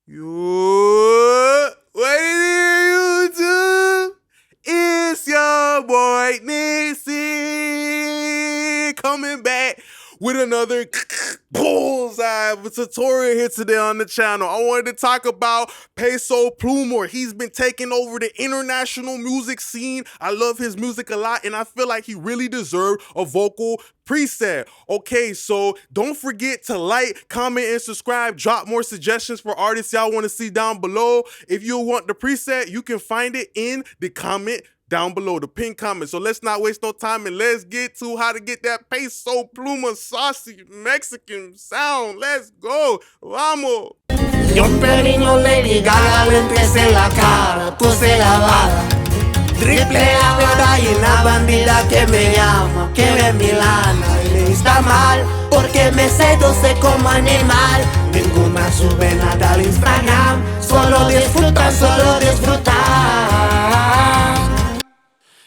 Yo, what it is, YouTube? It's your boy Nixie coming back with another bullseye tutorial here today on the channel. I wanted to talk about PESO PLUMA. He's been taking over the international music scene. I love his music a lot, and I feel like he really deserved a vocal preset. Okay, so don't forget to like, comment, and subscribe. Drop more suggestions for artists y'all want to see down below. If you want the preset, you can find it in the comment down below, the pinned comment. So let's not waste no time and let's get to how to get that PESO PLUMA saucy Mexican sound. Let's go. Vamos. Yo perino Lady Gaga le en la cara, tú se lavada. Triple la verdad y una bandida que me llama, que ve mi lana. Y le está mal porque me seduce como animal. Ninguna sube nada al Instagram, solo disfrutan, solo disfrutan.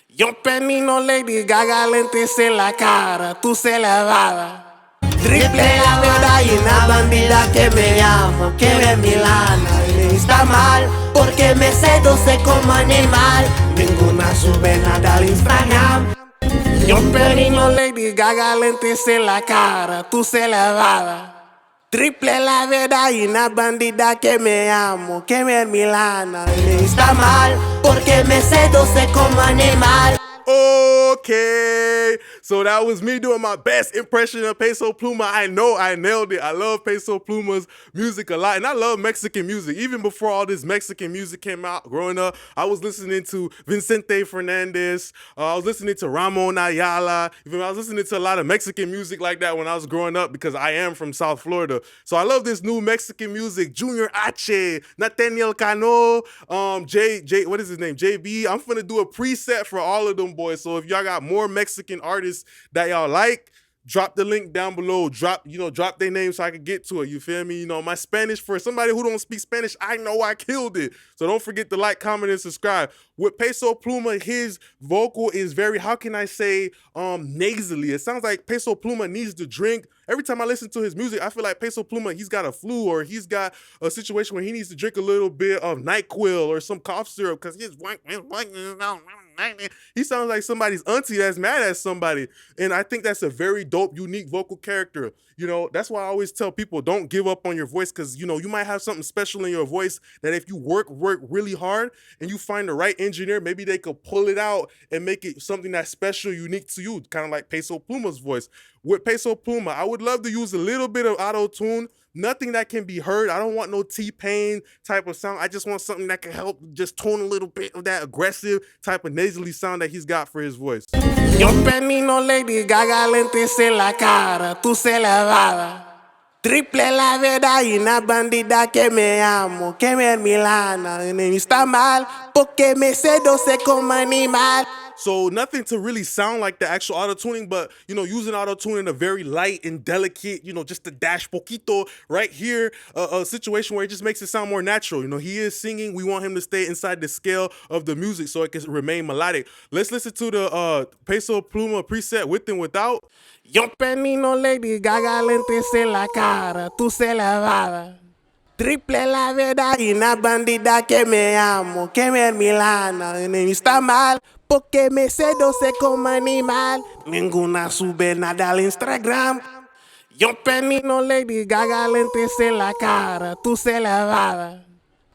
Yo penino Lady Gaga lentes en la cara, tú se lavada. Triple la verdad y una bandida que me llama, que ve mi lana. Y le está mal porque me seduce como animal. Ninguna sube nada al Instagram. Yo perino Lady Gaga lentes en la cara, tú se lavada. Triple la verdad y una bandida que me amo, que ve mi lana. Y le está mal porque me seduce como animal. Okay, so that was me doing my best impression of PESO PLUMA. I know I nailed it. I love PESO PLUMA's music a lot, and I love Mexican music. Even before all this Mexican music came out growing up, I was listening to Vicente Fernandez. I was listening to Ramon Ayala. Even I was listening to a lot of Mexican music like that when I was growing up because I am from South Florida. So I love this new Mexican music. Junior H, Nathaniel Cano, what is his name? JB. I'm finna do a preset for all of them boys. So if y'all got more Mexican artists that y'all like, drop the link down below. Drop their name so I can get to it. You feel me? My Spanish, for somebody who don't speak Spanish, I know I killed it. So don't forget to like, comment, and subscribe. With PESO PLUMA, his vocal is very, how can I say, nasally. It sounds like PESO PLUMA needs to drink. Every time I listen to his music, I feel like PESO PLUMA, he's got a flu or he's got a situation where he needs to drink a little bit of NyQuil or some cough syrup because he sounds like somebody's auntie that's mad at somebody. And I think that's a very dope, unique vocal character. That's why I always tell people, don't give up on your voice because, you might have something special in your voice that if you work really hard and you find the right engineer, maybe they could pull it out and make it something that's special, unique to you, kind of like PESO PLUMA's voice. With PESO PLUMA, I would love to use a little bit of auto-tune, nothing that can be heard. I don't want no T-Pain type of sound. I just want something that can help just tone a little bit of that aggressive type of nasally sound that he's got for his voice. Yo penino Lady Gaga lentes en la cara, tú se lavada. Triple la verdad y una bandida que me amo, que ve mi lana. Y me está mal porque me seduce como animal. So nothing to really sound like the actual auto-tuning, but, using auto-tune in a very light and delicate, just a dash poquito right here, a situation where it just makes it sound more natural. He is singing. We want him to stay inside the scale of the music so it can remain melodic. Let's listen to the PESO PLUMA preset with and without. Yo penino Lady Gaga lentes en la cara, tú se lavada. Triple la verdad y una bandida que me amo, que ve mi lana. Y me está mal porque me seduce como animal. Ninguna sube nada al Instagram. Yo penino Lady Gaga lentes en la cara, tú se lavada.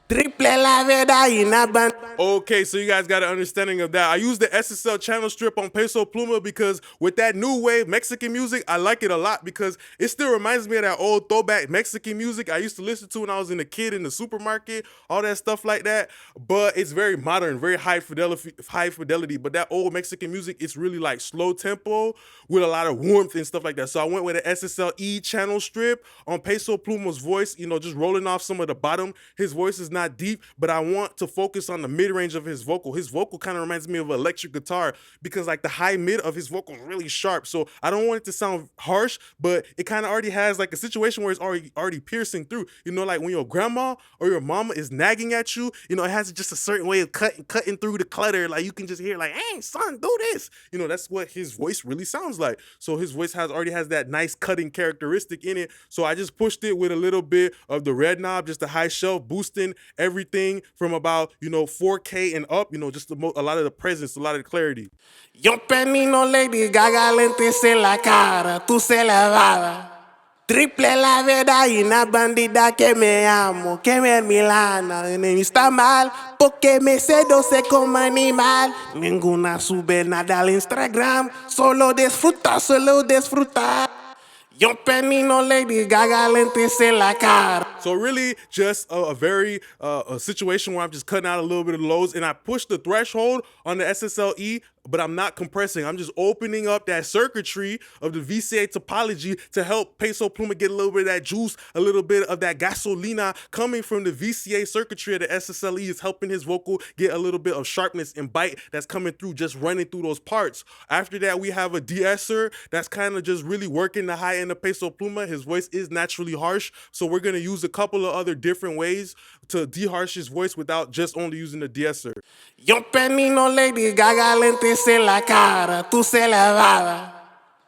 Triple la verdad y una bandida. Okay, so you guys got an understanding of that. I use the SSL channel strip on PESO PLUMA because with that new wave Mexican music, I like it a lot because it still reminds me of that old throwback Mexican music I used to listen to when I was a kid in the supermarket, all that stuff like that. But it's very modern, very high fidelity. But that old Mexican music, it's really like slow tempo with a lot of warmth and stuff like that. So I went with an SSL channel strip on PESO PLUMA's voice, just rolling off some of the bottom. His voice is not not deep, but I want to focus on the mid-range of his vocal. His vocal kind of reminds me of an electric guitar because like the high mid of his vocal is really sharp. So I don't want it to sound harsh, but it kind of already has like a situation where it's already piercing through. You know, like when your grandma or your mama is nagging at you, you know, it has just a certain way of cutting through the clutter. Like you can just hear like, hey, son, do this. You know, that's what his voice really sounds like. So his voice already has that nice cutting characteristic in it. So I just pushed it with a little bit of the red knob, just a high shelf, boosting everything from about, 4K and up, just a lot of the presence, a lot of the clarity. Yo penino Lady Gaga lentes en la cara, tú se elevada. Triple la verdad y una bandida que me amo, que me Milana. Está mal porque me seduce como animal. Ninguna sube nada al Instagram, solo disfruta, solo disfruta. Yo penino Lady Gaga lentes en la cara. So really just a very a situation where I'm just cutting out a little bit of the lows, and I push the threshold on the SSLE, but I'm not compressing. I'm just opening up that circuitry of the VCA topology to help Peso Pluma get a little bit of that juice, a little bit of that gasolina coming from the VCA circuitry of the SSLE is helping his vocal get a little bit of sharpness and bite that's coming through, just running through those parts. After that, we have a de-esser that's kind of just really working the high end of Peso Pluma. His voice is naturally harsh, so we're going to use a couple of other different ways to de-harsh his voice without just only using the de-esser. Yo penino Lady Gaga lentes en la cara, tú se elevada.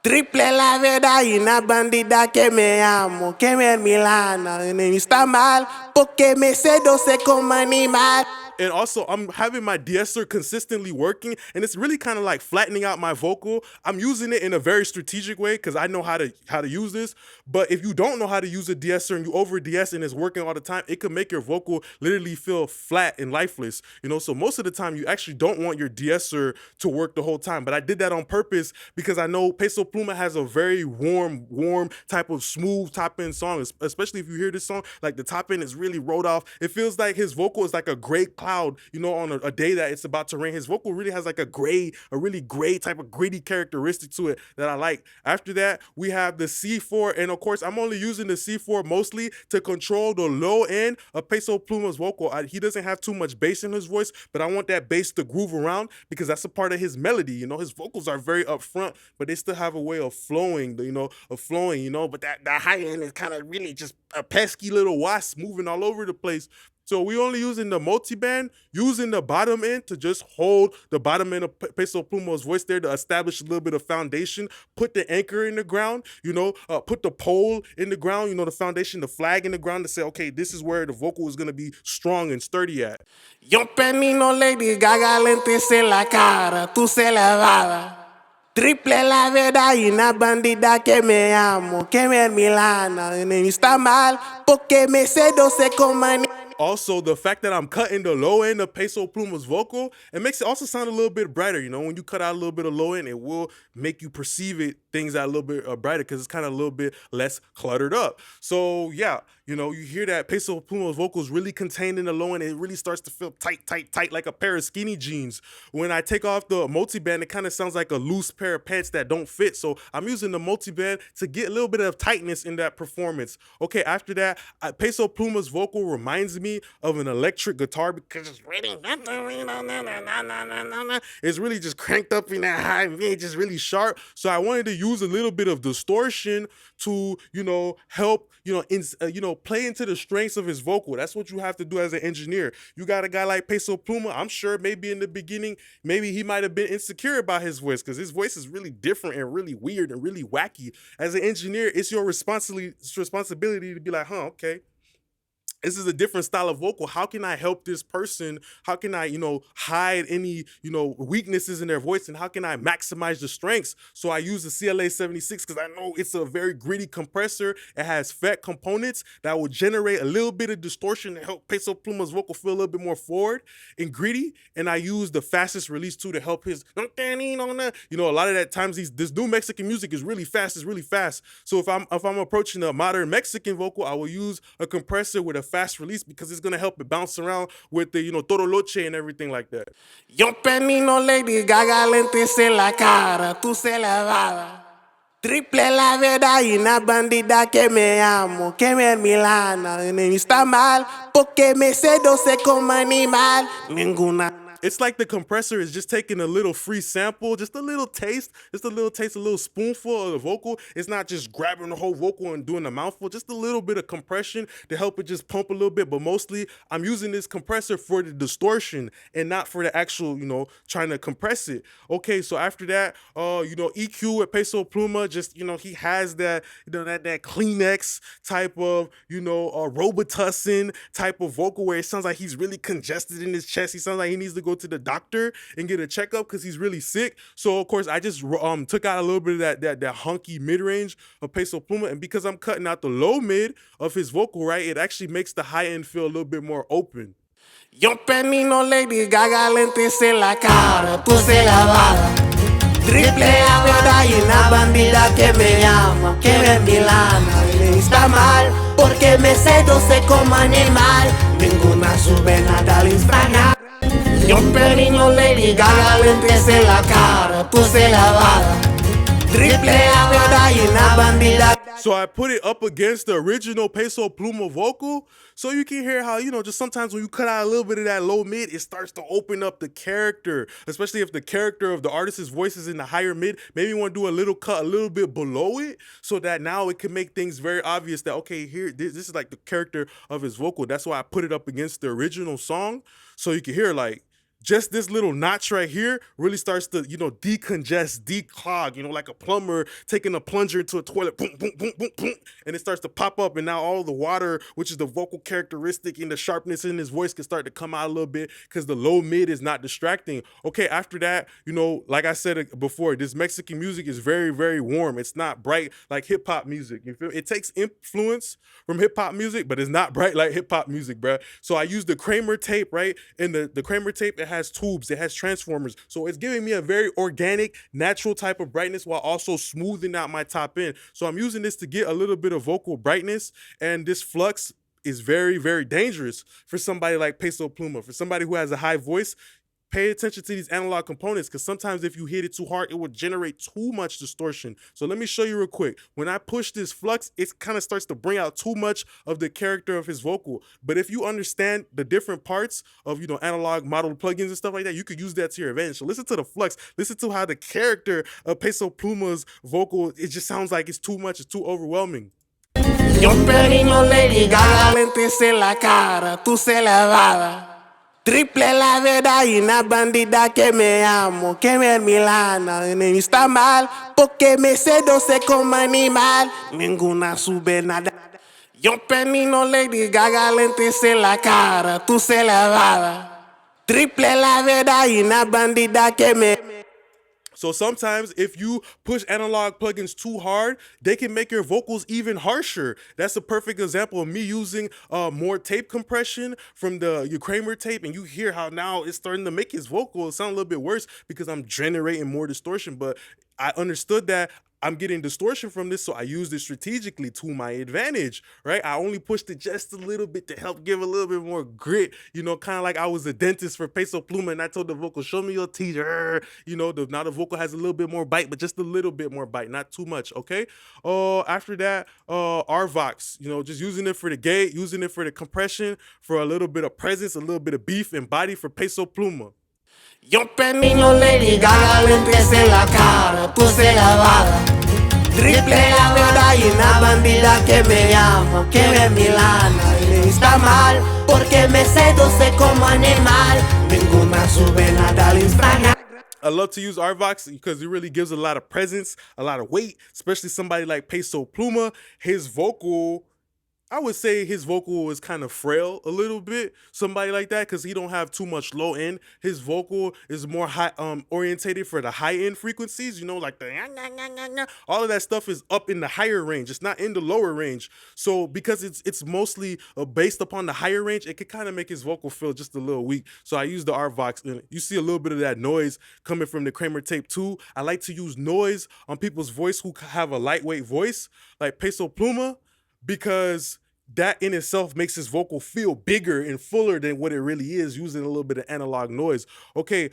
Triple la verdad y una bandida que me amo, que me Milana. Está mal porque me seduce como animal. And also, I'm having my de-esser consistently working, and it's really kind of like flattening out my vocal. I'm using it in a very strategic way because I know how to use this. But if you don't know how to use a de-esser and you over de-ess and it's working all the time, it can make your vocal literally feel flat and lifeless. So most of the time you actually don't want your de-esser to work the whole time. But I did that on purpose because I know Peso Pluma has a very warm type of smooth top end song, especially if you hear this song, like the top end is really rolled off. It feels like his vocal is like a gray cloud, on a day that it's about to rain. His vocal really has like a really gray type of gritty characteristic to it that I like. After that, we have the C4, and of course, I'm only using the C4 mostly to control the low end of Peso Pluma's vocal. He doesn't have too much bass in his voice, but I want that bass to groove around because that's a part of his melody. His vocals are very upfront, but they still have a way of flowing, but that high end is kind of really just a pesky little wasp moving all over the place. So we only using the multiband, using the bottom end to just hold the bottom end of Peso Pluma's voice there to establish a little bit of foundation, put the anchor in the ground, put the pole in the ground, the foundation, the flag in the ground to say, okay, this is where the vocal is going to be strong and sturdy at. Yo penino Lady Gaga lentes en la cara, tú se elevada. Triple la verdad y una bandida que me amo, que me Milana. Está mal porque me seduce como animal. Also, the fact that I'm cutting the low end of Peso Pluma's vocal, it makes it also sound a little bit brighter. When you cut out a little bit of low end, it will make you perceive things that a little bit brighter because it's kind of a little bit less cluttered up. So yeah, you hear that Peso Pluma's vocal is really contained in the low end. It really starts to feel tight like a pair of skinny jeans. When I take off the multiband, it kind of sounds like a loose pair of pants that don't fit. So I'm using the multiband to get a little bit of tightness in that performance. Okay, after that, Peso Pluma's vocal reminds me of an electric guitar because it's really just cranked up in that high mid, just really sharp. So I wanted to use a little bit of distortion to, help, play into the strengths of his vocal. That's what you have to do as an engineer. You got a guy like Peso Pluma, I'm sure maybe in the beginning, maybe he might have been insecure about his voice because his voice is really different and really weird and really wacky. As an engineer, it's your responsibility to be like, okay, this is a different style of vocal. How can I help this person? How can I, hide any, weaknesses in their voice? And how can I maximize the strengths? So I use the CLA 76 because I know it's a very gritty compressor. It has FET components that will generate a little bit of distortion to help Peso Pluma's vocal feel a little bit more forward and gritty. And I use the fastest release too to help his, a lot of that times this new Mexican music is really fast. It's really fast. So if I'm approaching a modern Mexican vocal, I will use a compressor with a fast release because it's gonna help it bounce around with the Toro Loche and everything like that. Yo penino Lady Gaga lentes en la cara, tú se elevada. Triple la verdad y una bandida que me amo, que me milana. Y está mal porque me seduce como animal. Ninguna. It's like the compressor is just taking a little free sample, just a little taste, a little spoonful of the vocal. It's not just grabbing the whole vocal and doing a mouthful, just a little bit of compression to help it just pump a little bit. But mostly I'm using this compressor for the distortion and not for the actual, trying to compress it. Okay, so after that, EQ at Peso Pluma, just, he has that, that Kleenex type of, Robitussin type of vocal where it sounds like he's really congested in his chest. He sounds like he needs to go to the doctor and get a checkup because he's really sick. So of course I just took out a little bit of that hunky mid-range of Peso Pluma, and because I'm cutting out the low mid of his vocal, right, it actually makes the high end feel a little bit more open. Yo penino Lady Gaga lentes en la cara, tú se lavada. Triple la verdad y una bandida que me llama, que me milana. Y está mal porque me seduce como animal. Ninguna sube nada al Instagram. Yo penino Lady Gaga lentes en la cara, tú se lavada. Triple la verdad y una bandida. So I put it up against the original Peso Pluma vocal, so you can hear how, just sometimes when you cut out a little bit of that low mid, it starts to open up the character, especially if the character of the artist's voice is in the higher mid. Maybe you want to do a little cut a little bit below it, so that now it can make things very obvious that, okay, here, this is like the character of his vocal. That's why I put it up against the original song, so you can hear like, just this little notch right here really starts to, decongest, declog, like a plumber taking a plunger into a toilet, boom, boom, boom, boom, boom, and it starts to pop up, and now all the water, which is the vocal characteristic and the sharpness in his voice, can start to come out a little bit because the low mid is not distracting. Okay, after that, like I said before, this Mexican music is very, very warm. It's not bright like hip hop music. You feel? It takes influence from hip hop music, but it's not bright like hip hop music, bruh. So I use the Kramer tape, right? And the Kramer tape, it has tubes, it has transformers. So it's giving me a very organic, natural type of brightness while also smoothing out my top end. So I'm using this to get a little bit of vocal brightness, and this flux is very, very dangerous for somebody like Peso Pluma. For somebody who has a high voice, pay attention to these analog components, because sometimes if you hit it too hard, it will generate too much distortion. So let me show you real quick. When I push this flux, it kind of starts to bring out too much of the character of his vocal. But if you understand the different parts of, analog model plugins and stuff like that, you could use that to your advantage. So listen to the flux. Listen to how the character of Peso Pluma's vocal, it just sounds like it's too much, it's too overwhelming. Yo penino Lady Gaga lentes en la cara, tú se lavada. Triple la verdad y una bandida que me amo, que me milana. Y está mal porque me seduce como animal. Ninguna sube nada. Yo penino Lady Gaga lentes en la cara, tú se lavada. Triple la verdad y una bandida que me. So sometimes if you push analog plugins too hard, they can make your vocals even harsher. That's a perfect example of me using more tape compression from your Kramer tape, and you hear how now it's starting to make his vocals sound a little bit worse because I'm generating more distortion. But I understood that I'm getting distortion from this, so I used it strategically to my advantage, right? I only pushed it just a little bit to help give a little bit more grit, kind of like I was a dentist for Peso Pluma, and I told the vocal, show me your teeth, now the vocal has a little bit more bite, but just a little bit more bite, not too much, okay? After that, RVox, just using it for the gate, using it for the compression, for a little bit of presence, a little bit of beef and body for Peso Pluma. Yo penino Lady Gaga lentes en la cara, tú se lavada. Triple la verdad y una bandida que me llama, que me milana. Y está mal porque me seduce como animal. Ninguna sube nada al Instagram. I love to use RVox because it really gives a lot of presence, a lot of weight, especially somebody like Peso Pluma. His vocal, I would say his vocal is kind of frail a little bit, somebody like that, because he don't have too much low end. His vocal is more high orientated for the high end frequencies, like the all of that stuff is up in the higher range. It's not in the lower range. So because it's mostly based upon the higher range, it could kind of make his vocal feel just a little weak. So I use the RVox, and you see a little bit of that noise coming from the Kramer tape too. I like to use noise on people's voice who have a lightweight voice, like Peso Pluma, because that in itself makes his vocal feel bigger and fuller than what it really is, using a little bit of analog noise. Okay,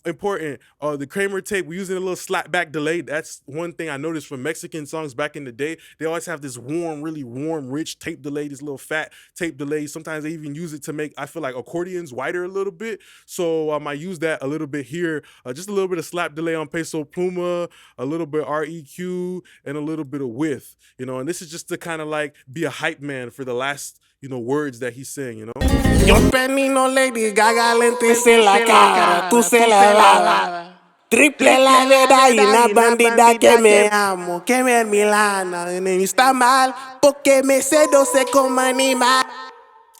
important. The Kramer tape, we're using a little slapback delay. That's one thing I noticed from Mexican songs back in the day. They always have this warm, really warm, rich tape delay, this little fat tape delay. Sometimes they even use it to make, I feel like, accordions wider a little bit. So I use that a little bit here. Just a little bit of slap delay on Peso Pluma, a little bit REQ, and a little bit of width. And this is just to kind of like be a hype man for the last, words that he's saying, Yo penino Lady Gaga lentes en la cara, tú se la daba. Triple la verdad y una bandida que me amo, que me milana. Y está mal porque me seduce como animal.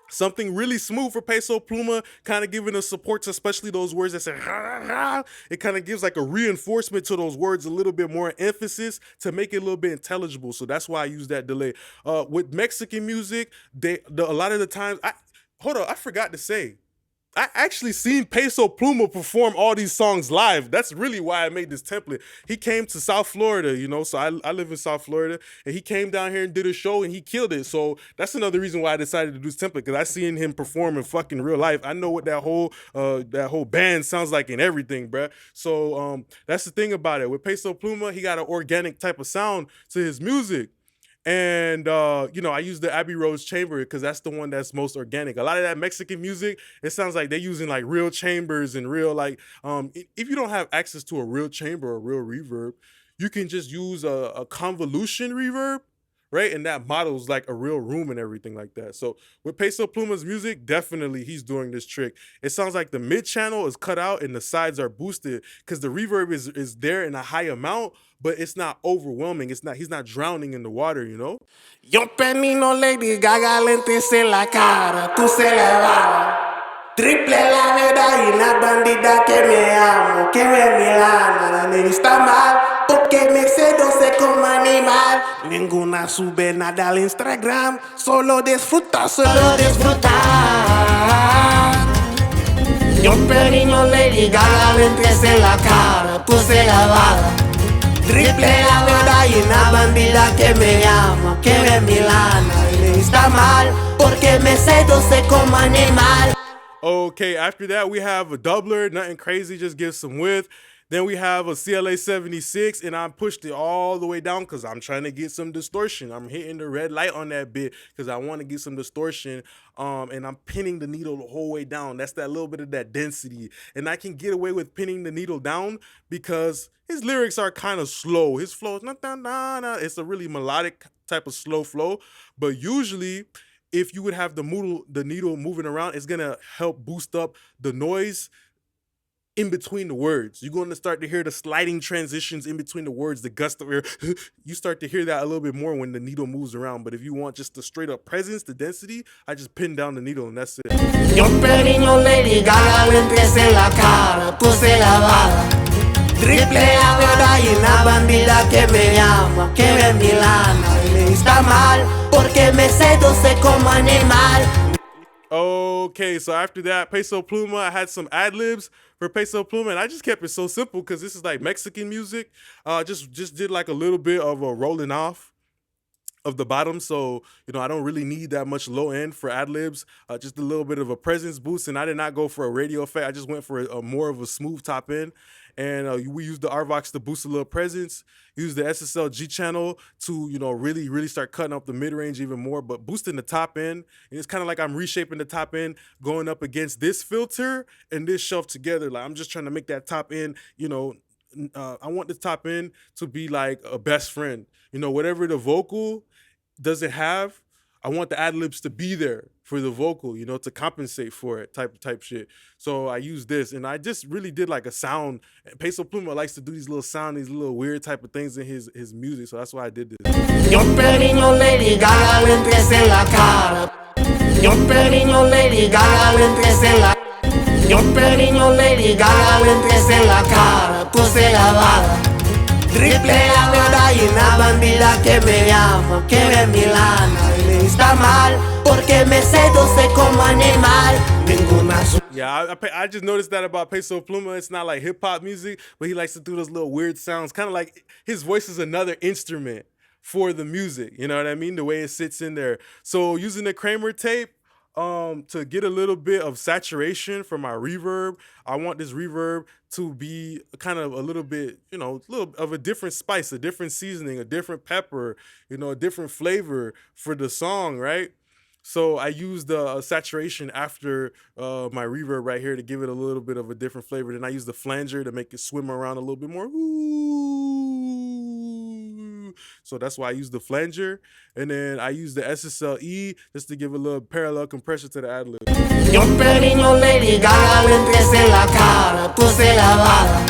Something really smooth for Peso Pluma, kind of giving us support to especially those words that say ha, ha. It kind of gives like a reinforcement to those words, a little bit more emphasis to make it a little bit intelligible. So that's why I use that delay. With Mexican music, a lot of the times, I forgot to say, I actually seen Peso Pluma perform all these songs live. That's really why I made this template. He came to South Florida, so I live in South Florida, and he came down here and did a show, and he killed it. So that's another reason why I decided to do this template, because I seen him perform in fucking real life. I know what that whole band sounds like and everything, bruh. So that's the thing about it. With Peso Pluma, he got an organic type of sound to his music. And I use the Abbey Road chamber because that's the one that's most organic. A lot of that Mexican music, it sounds like they're using like real chambers and real if you don't have access to a real chamber or real reverb, you can just use a convolution reverb, right? And that models like a real room and everything like that. So with Peso Pluma's music, definitely he's doing this trick. It sounds like the mid channel is cut out and the sides are boosted because the reverb is there in a high amount, but it's not overwhelming. He's not drowning in the water, Yo penino Lady Gaga lentes en la cara, tú se la daba. Triple la verdad y una bandida que me amo, que me milana. Y está mal porque me seduce como animal. Ninguna sube nada al Instagram, solo disfruta, solo disfrutar. Yo penino Lady Gaga lentes en la cara, tú se la daba. Triple la verdad y una bandida que me llama, que me milana. Y está mal porque me seduce como animal. Okay, after that we have a doubler, nothing crazy, just give some width. Then we have a CLA 76, and I pushed it all the way down because I'm trying to get some distortion. I'm hitting the red light on that bit because I want to get some distortion, and I'm pinning the needle the whole way down. That's that little bit of that density, and I can get away with pinning the needle down because his lyrics are kind of slow. His flow is it's a really melodic type of slow flow, but usually if you would have the needle moving around, it's gonna help boost up the noise in between the words. You're going to start to hear the sliding transitions in between the words, the gust of air. You start to hear that a little bit more when the needle moves around. But if you want just the straight up presence, the density, I just pin down the needle and that's it. Yo penino Lady Gaga lentes en la cara, tú se la daba. Triple la verdad y una bandida que me llama, que me milana. Y está mal porque me seduce como animal. Okay, so after that, Peso Pluma, I had some ad-libs for Peso Pluma, and I just kept it so simple because this is like Mexican music. Just did like a little bit of a rolling off of the bottom, so I don't really need that much low end for ad-libs. Just a little bit of a presence boost, and I did not go for a radio effect. I just went for a more of a smooth top end. And we used the RVox to boost a little presence, use the SSL G channel to, really start cutting up the mid-range even more, but boosting the top end. And it's kind of like I'm reshaping the top end, going up against this filter and this shelf together. Like I'm just trying to make that top end, I want the top end to be like a best friend. Whatever the vocal doesn't have, I want the ad-libs to be there for the vocal, to compensate for it, type shit. So I use this, and I just really did like a sound. Peso Pluma likes to do these little weird type of things in his music, so that's why I did this. Yo penino Lady Gaga lentes en la cara. Yo penino Lady Gaga lentes en la. Yo penino Lady Gaga lentes en la cara, tú se la daba. Triple la verdad y una bandida que me llama, que me milana. Y está mal porque me seduce como animal. Ninguna. Yeah, I just noticed that about Peso Pluma. It's not like hip hop music, but he likes to do those little weird sounds, kind of like his voice is another instrument for the music. You know what I mean? The way it sits in there. So using the Kramer tape, to get a little bit of saturation for my reverb, I want this reverb to be kind of a little bit, a little of a different spice, a different seasoning, a different pepper, a different flavor for the song, right? So I use the saturation after my reverb right here to give it a little bit of a different flavor. Then I use the flanger to make it swim around a little bit more. Ooh. So that's why I use the flanger. And then I use the SSLE just to give a little parallel compression to the ad-lib. Yo perino Lady Gaga le entres en la cara, tú se lavada.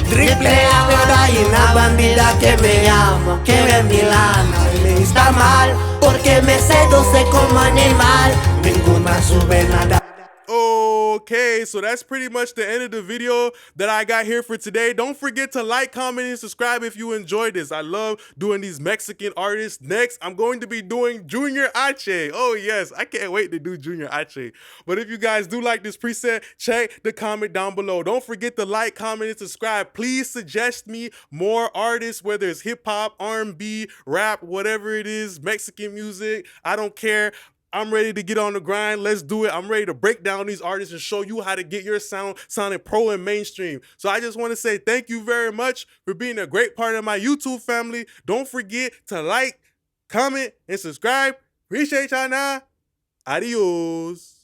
Triple A verdad hay una bandida que me llama, que ve mi lana y me está mal, porque me seduce como animal, ninguna sube nada. Okay, so that's pretty much the end of the video that I got here for today. Don't forget to like, comment, and subscribe if you enjoyed this. I love doing these Mexican artists. Next, I'm going to be doing Junior H. Oh yes, I can't wait to do Junior H. But if you guys do like this preset, check the comment down below. Don't forget to like, comment, and subscribe. Please suggest me more artists, whether it's hip-hop, R&B, rap, whatever it is, Mexican music, I don't care. I'm ready to get on the grind. Let's do it. I'm ready to break down these artists and show you how to get your sound sounding pro and mainstream. So I just want to say thank you very much for being a great part of my YouTube family. Don't forget to like, comment, and subscribe. Appreciate y'all now. Adios.